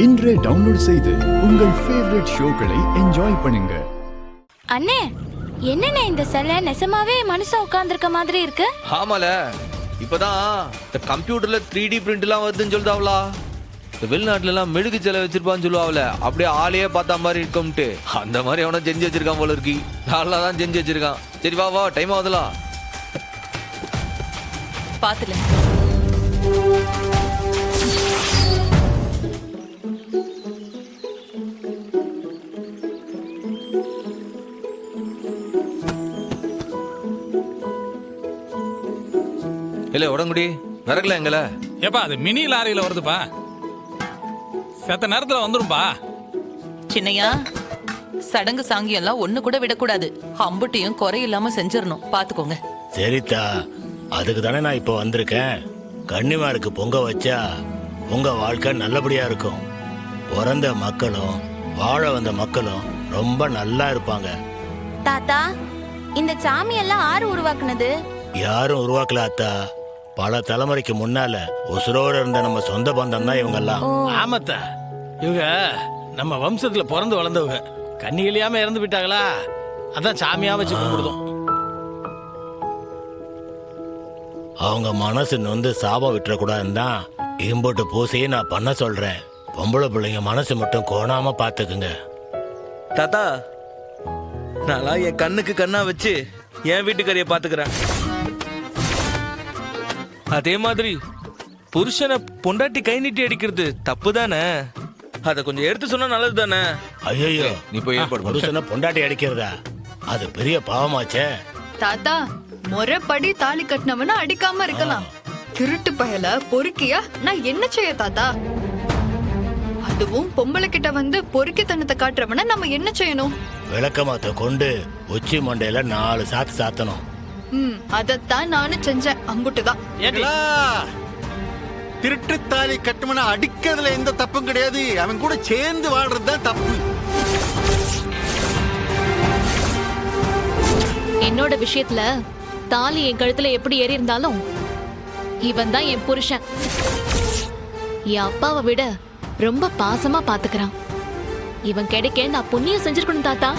இன்றே டவுன்லோட் செய்து உங்கள் ஃபேவரட் ஷோக்களை என்ஜாய் பண்ணுங்க. அண்ணே, என்னண்ணே இந்த சிலை நெசமாவே மனுஷன் உட்கார்ந்திருக்க மாதிரி இருக்கு? ஆமால, இப்பதான் இந்த கம்ப்யூட்டர்ல 3D பிரிண்ட்லாம் வருதுன்னு சொல்லுதாவளா. இந்த வெளிநாட்டுல எல்லாம் மெழுகு சிலை வச்சிருப்பான்னு சொல்லுவாங்கல, அப்படியே ஆளையே பார்த்த மாதிரி இருக்கும்ட்டு அந்த மாதிரி அவனை செஞ்சு வச்சிருக்கான் போல இருக்கு. நல்லா தான் செஞ்சு வச்சிருக்கான். சரி வா வா, டைம் ஆகுதுல. பாத்துல இல்ல உடங்குடி விறகுல எங்கள ஏப்பா அது மினி லாரியில வருதுப்பா, செத்த நேரத்துல வந்துரும்பா. சின்னையா, சடங்கு சாங்கியம் எல்லாம் ஒண்ணு கூட விடக்கூடாது. அம்புட்டியும் குறை இல்லாம செஞ்சிடணும், பாத்துக்கோங்க. சரித்தா, அதுக்கு தானே நான் இப்போ வந்திருக்கேன். கன்னிமாருக்கு பொங்க வச்சா உங்க வாழ்க்கை நல்லபடியா இருக்கும். பிறந்த மக்களும் வாழ வந்த மக்களும் ரொம்ப நல்லா இருப்பாங்க. தாத்தா, இந்த சாமி எல்லாம் ஆறு உருவாக்குனது? யாரும் உருவாக்கல அத்தா. பல தலைமுறைக்கு முன்னால உசுரோட இருந்த நம்ம சொந்த பந்தம் தான் இவங்க எல்லாம். ஆமாத்தா, இவங்க நம்ம வம்சத்துல பிறந்து வளர்ந்தவங்க. கண்ணிகளையாம இறந்து விட்டாங்களா, அதான் சாமியா வச்சு கும்பிடுதோம். அவங்க மனசு நொந்து சாபம் விட்டுறக்கூடாதுன்னு தான் இம்போட்டு பூசையை நான் பண்ண சொல்றேன். பொம்பளை பிள்ளைங்க மனசு மட்டும் கோணாம பாத்துக்குங்க. தாத்தா, நான் என் கண்ணுக்கு கண்ணா வச்சு என் வீட்டுக்காரிய பாத்துக்கிறேன். அதே மாதிரி புருஷனை பொண்டாட்டி கை நீட்டி அடிக்கிறது தப்பு தானே? அத கொஞ்சம் எடுத்து சொன்னா நல்லது தானே? ஐயோ, நீ போய் ஏற்பாடு பண்ணு. புருஷனை பொண்டாட்டி அடிக்கிறதா? அது பெரிய பாவமாச்சே. தாத்தா, முறைப்படி தாலி கட்டினவன அடிக்காம இருக்கலாம். திருட்டு பயல பொறுக்கியா நான் என்ன செய்ய தாத்தா? அதுவும் பொம்பளை கிட்ட வந்து பொறுக்கித்தனத்தை காட்டுறவன நம்ம என்ன செய்யணும்? விளக்கமாத்த கொண்டு உச்சி மண்டையில 4 சாத்து சாத்தணும். அதத்தான் நானும் செஞ்சேன். அம்புட்டுதான். திருட்டு தாலி கட்டுமனா அடிக்கிறதுல எந்த தப்பும் கிடையாது. அவன் கூட சேர்ந்து வாழ்றதுதான் தப்பு. என்னோட விஷயத்துல தாலி என் கழுத்துல எப்படி ஏறி இருந்தாலும் இவன் தான் என் புருஷன். என் அப்பாவை விட ரொம்ப பாசமா பாத்துக்கிறான். இவன் கிடைக்க நான் புண்ணியம் செஞ்சிருக்கணும் தாத்தா.